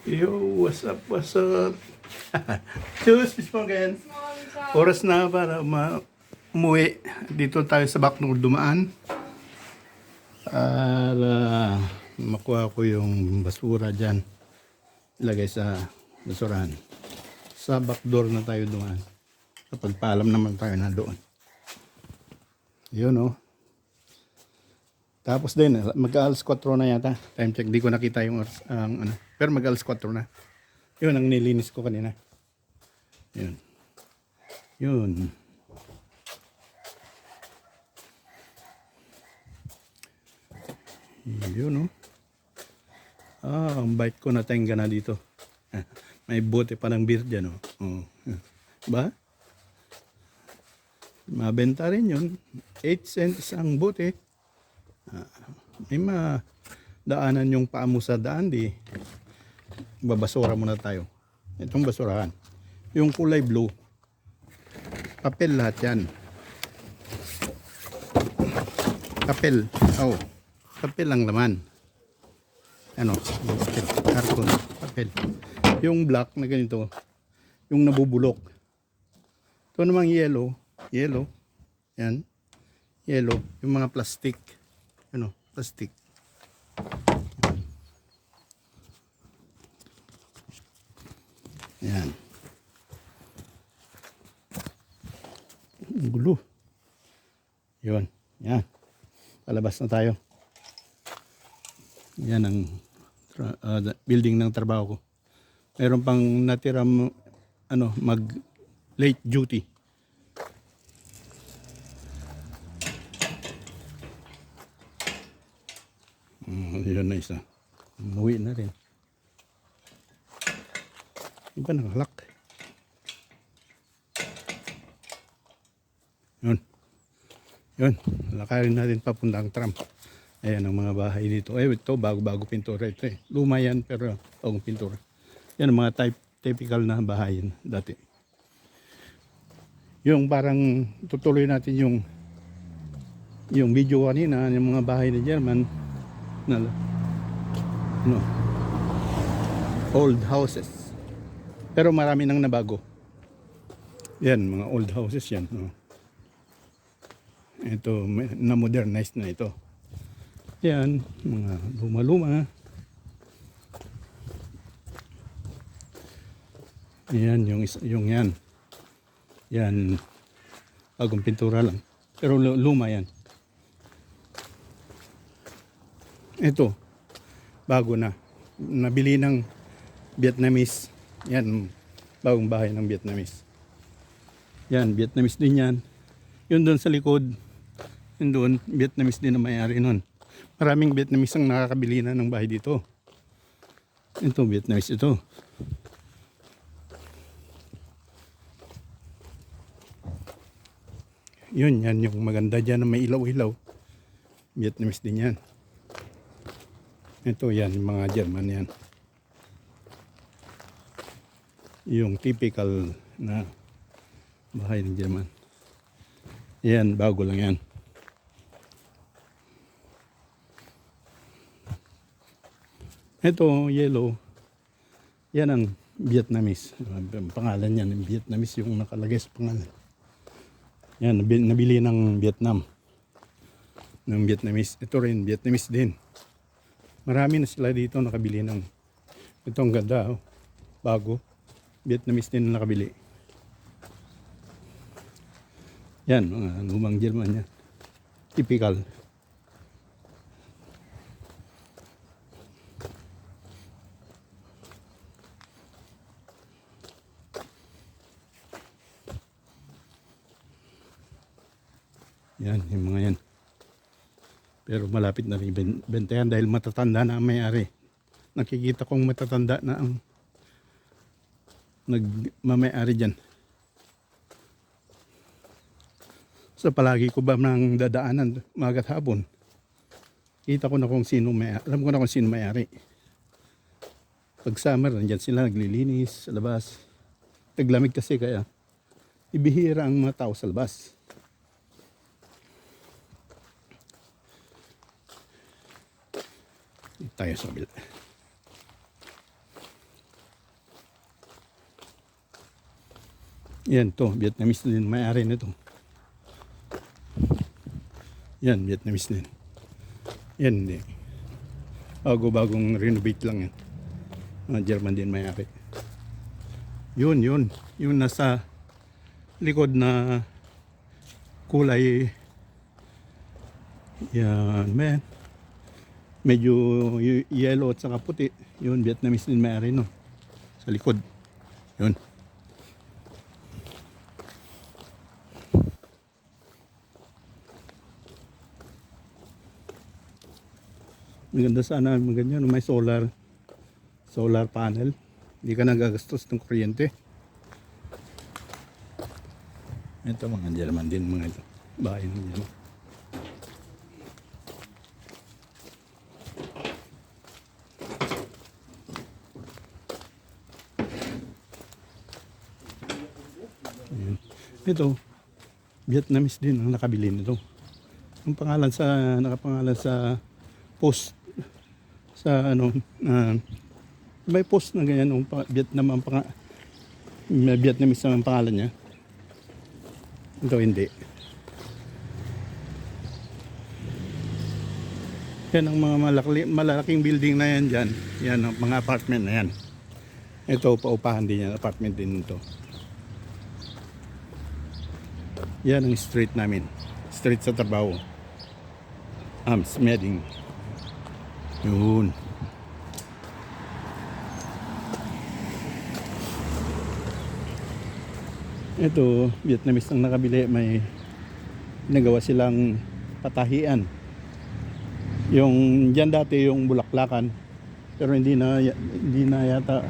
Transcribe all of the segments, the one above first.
Yo, what's up, what's up? Cheers, Miss Morgan. Small Oras na para umuwi. Dito tayo sa Bacnor dumaan. Para makuha ko yung basura dyan. Ilagay sa basurahan. Sa back door na tayo dumaan. Kapag paalam naman tayo na doon. Yun oh. Tapos din, mag-alas 4 na yata. Time check, di ko nakita yung oras, ano. Pero mag-alas 4 na. Yun ang nilinis ko kanina. Yun. Yun. Yun, oh. Ang bike ko natenga na dito. May bote pa ng beer dyan, oh. Oh. Ba? Mabenta rin yun. 8 cents ang bote. May daanan yung paa mo sa daan, di babasura muna tayo. Itong basurahan. Yung kulay blue. Papel lahat yan. Papel. Oh. Papel lang laman. Ano? Papel. Karton. Papel. Yung black na ganito. Yung nabubulok. Ito namang yellow. Yellow. Yan. Yellow. Yung mga plastic. Ano? Plastic. Yan. Ang gulo. Yun. Yan. Palabas na tayo. Yan ang building ng trabaho ko. Meron pang natiram mag late duty. Yun na isa. Umuwi na rin. Iba nakalak. Yun. Yun. Lakarin natin papuntang tram. Ayan ang mga bahay dito. Ito bago-bago pintura ito eh. Luma yan pero bagong pintura. Yan ang mga typical na bahay yan, dati. Yung parang tutuloy natin yung video kanina, yung mga bahay ni German na old houses. Pero marami nang nabago. Yan, mga old houses yan. Ito, na-modernize na ito. Yan, mga luma-luma. Yan, yung yan. Yan, bagong pintura lang. Pero luma yan. Ito, bago na. Nabili ng Vietnamese. Yan, bagong bahay ng Vietnamese. Yan, Vietnamese din yan. Yun doon sa likod. Yun doon, Vietnamese din na may-ari nun. Maraming Vietnamese ang nakakabili na ng bahay dito. Ito, Vietnamese ito. Yun, yan yung maganda dyan na may ilaw-ilaw. Vietnamese din yan. Ito yan, mga German yan. Yung typical na bahay ng German. Yan, bago lang yan. Ito, yellow. Yan ang Vietnamese. Ang pangalan yan, yung Vietnamese yung nakalagay sa pangalan. Yan, nabili ng Vietnam. Ng Vietnamese. Ito rin, Vietnamese din. Marami na sila dito nakabili ng itong ganda, oh. Bago. Vietnamese din na nakabili. Yan, mga lumang German yan. Typical. Yan, yung mga yan. Pero malapit na rin bentayan dahil matatanda na ang may-ari. Nakikita kong matatanda na ang nagmamay-ari dyan. So palagi ko ba nang dadaanan magat hapon. Kita ko na kung sino may-ari. Alam ko na kung sino may-ari. Pag summer, nandyan sila naglilinis sa labas. Taglamig kasi kaya ibihira ang mga tao sa labas. Tayo sa kabila. Yan to, Vietnamese din may-ari nito. Yan, Vietnamese din. Yan, hindi. Bagong renovate lang yan. Mga German din may-ari. Yun. Yung nasa likod na kulay. Yan, man. Medyo yellow at saka puti. Yun, Vietnamese din may-ari no. Sa likod. Yun. Maganda sana ganyan, may solar panel. Hindi ka nagagastos ng kuryente. Ito mga German din mga ito. Bahay ng German. Ayan. Ito, Vietnamese din ang nakabili nito. Ang pangalan nakapangalan sa post sa may post na ganyan ng Vietnam ang Vietnamese ang pangalan niya. Ito hindi. Yan ang mga malalaking building na yan dyan. Yan ang mga apartment na yan. Ito paupahan din yan. Apartment din ito. Yan ang street namin. Street sa trabaho. Smeding. Yun. Ito, Vietnamese ang nakabili. May nagawa silang patahian. Yung dyan dati yung bulaklakan. Pero hindi na yata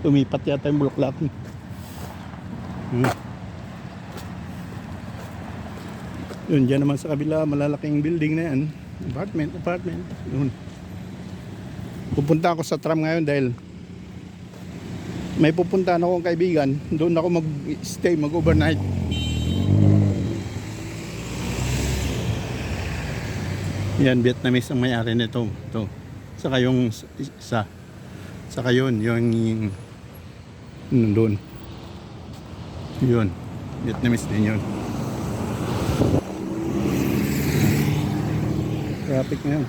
tumipat yata yung bulaklakan. Yun, dyan naman sa kabila, malalaking building na yan. Apartment. Yun. Pupunta ako sa tram ngayon dahil may pupuntahan akong kaibigan. Doon ako mag-stay, mag-overnight. Yan, Vietnamese ang may-ari nito. Ito. Saka yung isa. Saka yun, yung doon. Yun. Vietnamese din yun. Traffic ngayon.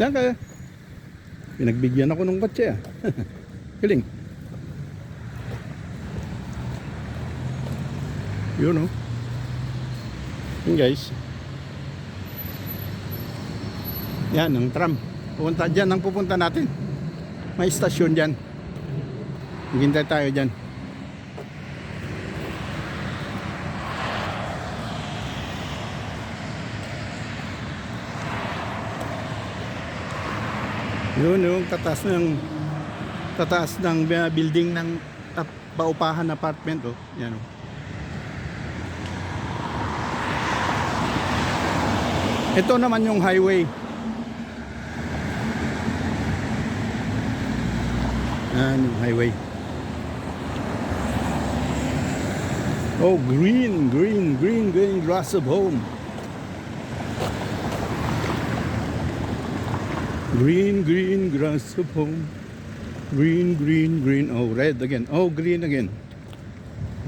Yan kaya. Pinagbigyan ako ng kotse ah. Galing. Yun oh. Yun guys. Yan ang tram. Pupunta dyan ang pupunta natin. May istasyon dyan. Hintay tayo dyan. Yun yung tataas ng building ng paupahan apartment oh. Yan oh. Ito naman yung highway. Yan yung highway. Oh, green grass of home. Green grass of home. Green. Oh, red again. Oh, green again.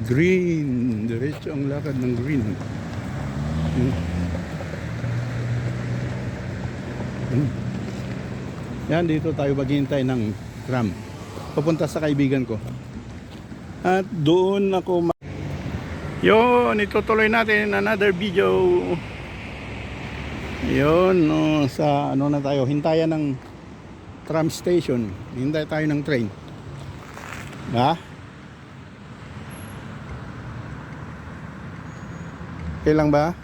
Green. Diretso ang lakad ng green. Yan, dito tayo maghihintay ng tram. Papunta sa kaibigan ko. At doon ako yun, itutuloy natin another video. Yun, sa ano na tayo, hintayan ng tram station. Hintay tayo ng train. Ha? Okay lang ba?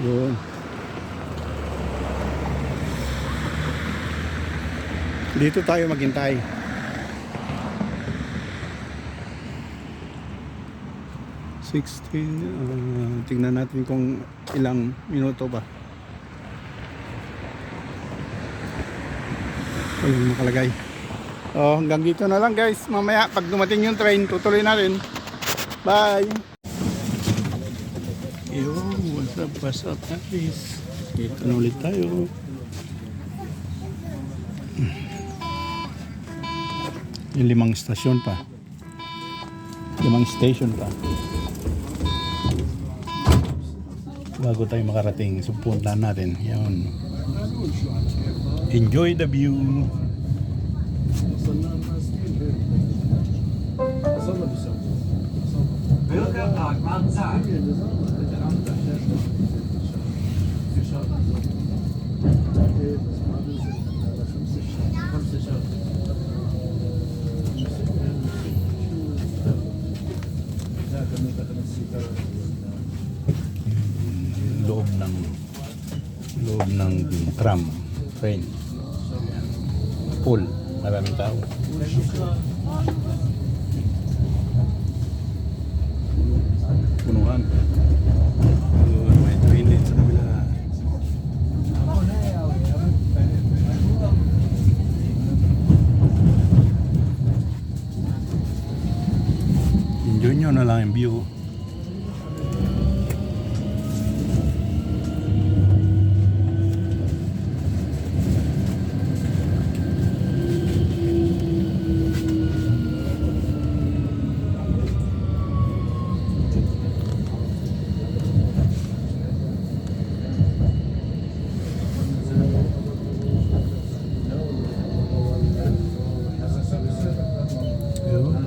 Yun. Dito tayo maghintay. Tingnan natin kung ilang minuto pa. Ayun nakalagay. Oh, hanggang dito na lang guys. Mamaya pag dumating yung train, tutuloy natin. Bye. Yo, what's up guys? Dito na ulit tayo. Yung 5 stasyon pa. dalawang station pa. Bago tayo makarating, so puntahan natin. Yun. Enjoy the view. Bürgerpark Marzahn. Loob ng tram, train. Full, maraming tao. Punuhan. May train din sa kabila. Enjoy nyo na lang yung view.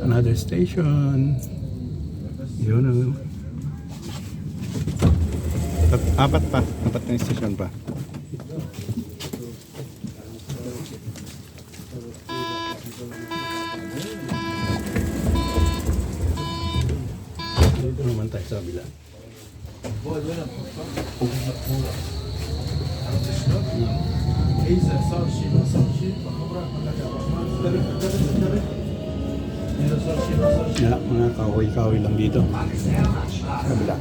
Another station. Yun o. Apat na station pa. Dito naman tayo sa kabila. Yeah, mga kahoy-kahoy lang dito. Sa kabila.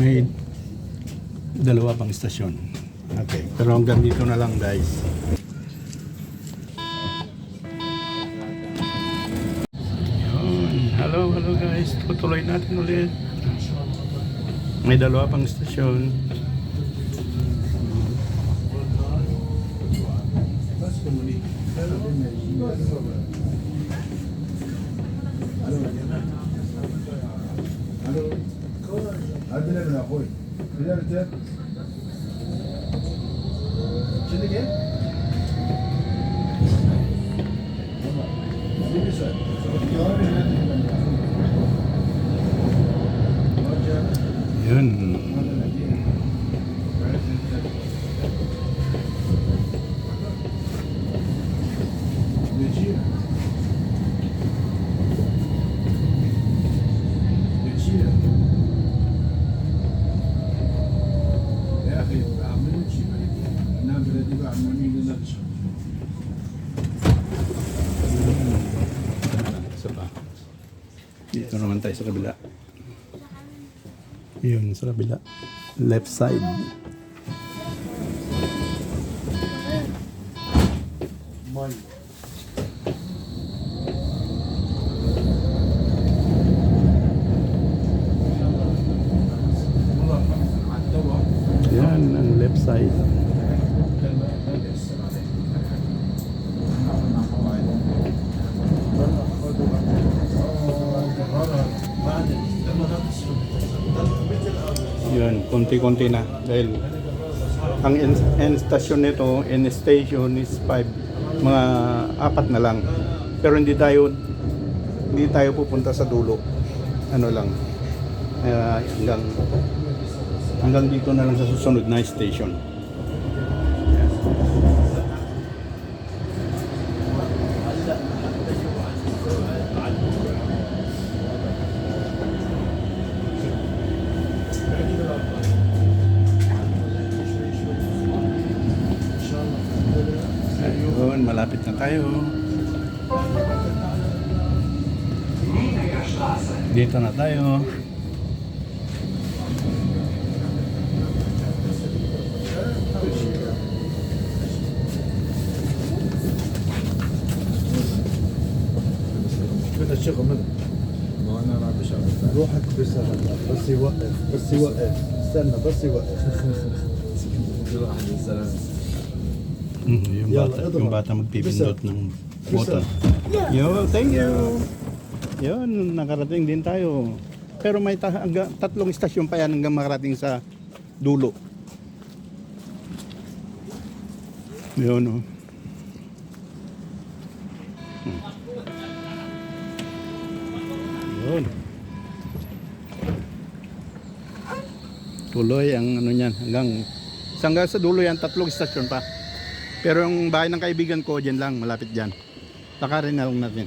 May dalawa pang istasyon. Okay. Pero hanggang dito na lang, guys. Yun. Hello guys. Tutuloy natin ulit. May dalawa pang istasyon. عدنا من اخوي بدأت شنو كده؟ Yun. Isa pa. Dito naman tayo sa kabila. Yun, sa kabila. Left side. Yan, ang left side. Yun, konti-konti na dahil ang end station nito, end station is 5, mga 4 na lang. Pero hindi tayo pupunta sa dulo. Ano lang, hanggang dito na lang sa susunod na station. tayo. Liebecker Straße. Dito na tayo. كده الشغل منه ما انا راح بشغل روحك بيشتغل بس يوقف بس يوقف استنى بس يوقف واحد السلام Yalla, Yung bata magpipindot ng button. Yo, thank you. Yun, nakarating din tayo. Pero may tatlong istasyon pa yan hanggang makarating sa dulo. Yun, oh. Yun. Tuloy ang ano niyan hanggang sa dulo yan, tatlong istasyon pa. Pero yung bahay ng kaibigan ko dyan lang, malapit dyan. Lakarin na lang natin.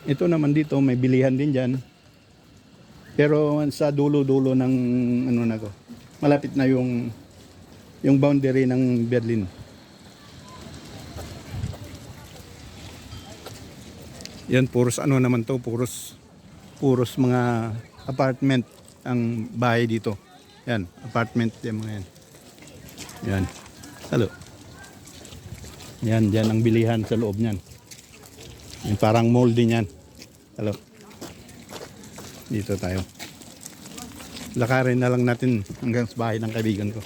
Ito naman dito, may bilihan din dyan. Pero sa dulo-dulo ng ano na ko, malapit na yung boundary ng Berlin. Yan, puros ano naman to, puros mga apartment ang bahay dito. Yan, apartment yung mga yan. Yan. Halo. Yan, dyan ang bilihan sa loob niyan. Yung parang mall din yan. Halo. Dito tayo. Lakarin na lang natin hanggang sa bahay ng kaibigan ko.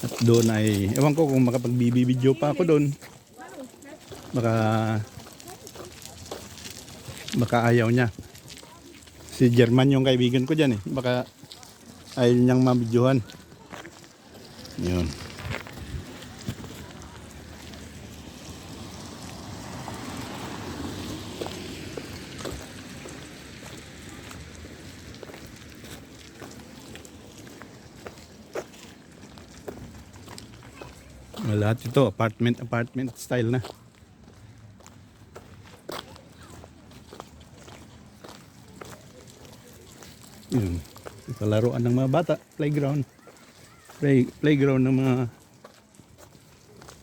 At doon ay, ewan ko kung makapagbibideo pa ako doon. Baka ayaw niya. Si German yung kaibigan ko dyan eh. Baka ayaw niyang mabidyohan. Yun. Lahat ito apartment style na. Yun. Ito laruan ng mga bata, playground. Playground ng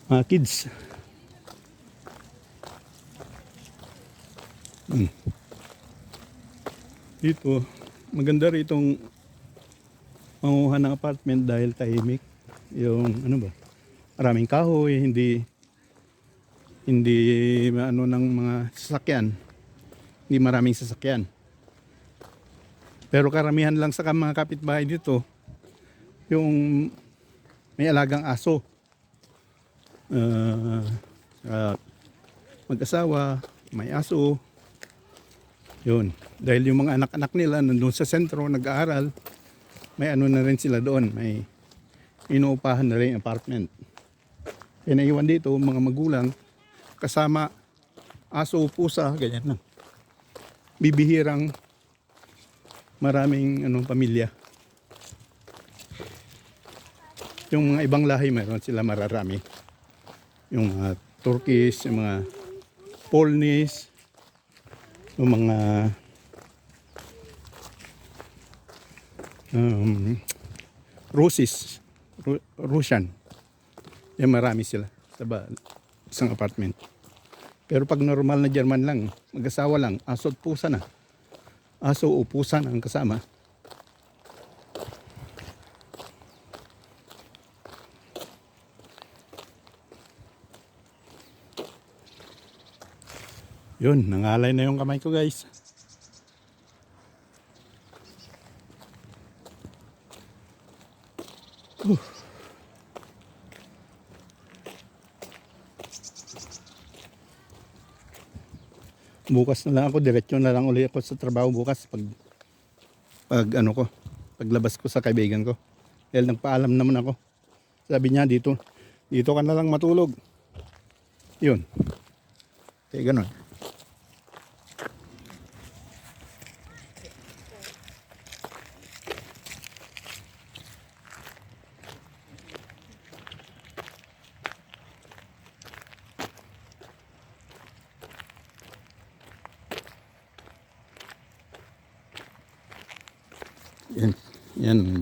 mga kids. Dito, maganda ritong manguha ng apartment dahil tahimik. Yung ano ba? Maraming kahoy, hindi ano ng mga sasakyan. Hindi maraming sasakyan. Pero karamihan lang sa mga kapitbahay dito yung may alagang aso. Mag-asawa, may aso. Yun. Dahil yung mga anak-anak nila nandun sa sentro nag-aaral, may ano na rin sila doon, may inuupahan na rin apartment. Kaya naiwan dito mga magulang kasama aso, pusa, ganyan lang. Bibihirang maraming pamilya. Yung mga ibang lahi mayroon sila mararami. Yung mga Turkish, yung mga Polnish, yung mga Russian. Yan marami sila sa isang apartment. Pero pag normal na German lang, mag-asawa lang, aso at pusa na. Aso o pusa na ang kasama. Yun, nangalay na yung kamay ko guys. Bukas na lang ako, diretso na lang ulit ako sa trabaho bukas paglabas ko sa kaibigan ko. Dahil nagpaalam naman ako. Sabi niya dito ka na lang matulog. Yun. Kaya ganun.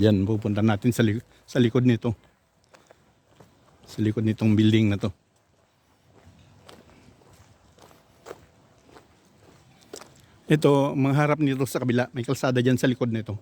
Yan pupunta natin sa likod nito. Sa likod nitong building na to. Ito, mangharap nito sa kabila. May kalsada dyan sa likod nito.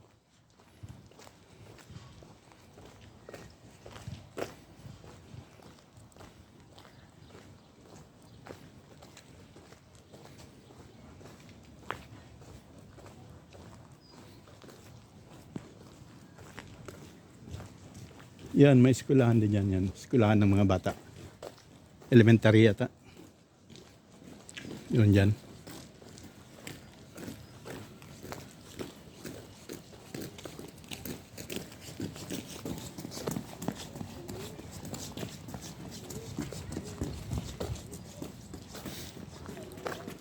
Yan, may eskwelahan din yan. Eskwelahan ng mga bata. Elementary yata. Yun dyan.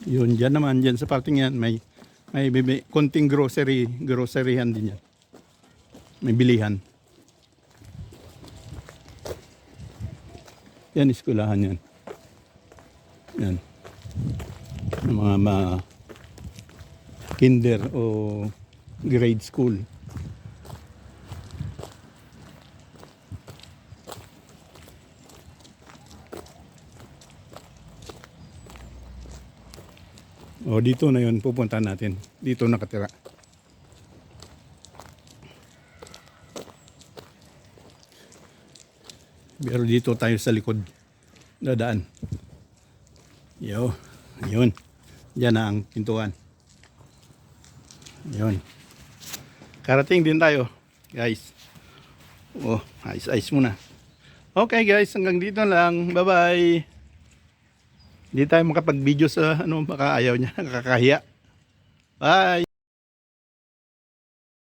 Yun, dyan naman, dyan sa parting yan, may konting groceryhan din yan. May bilihan. Yan, eskwelahan yan. Yan. Yung mga kinder o grade school. O, dito na yun, pupunta natin. Dito nakatira. Pero dito tayo sa likod. Dadaan. Yun. Diyan na ang pintuan. Yun. Karating din tayo, guys. Oh, ayos muna. Okay, guys, hanggang dito lang. Bye-bye. Hindi tayo makapag-video sa baka ayaw niya, nakakahiya. Bye!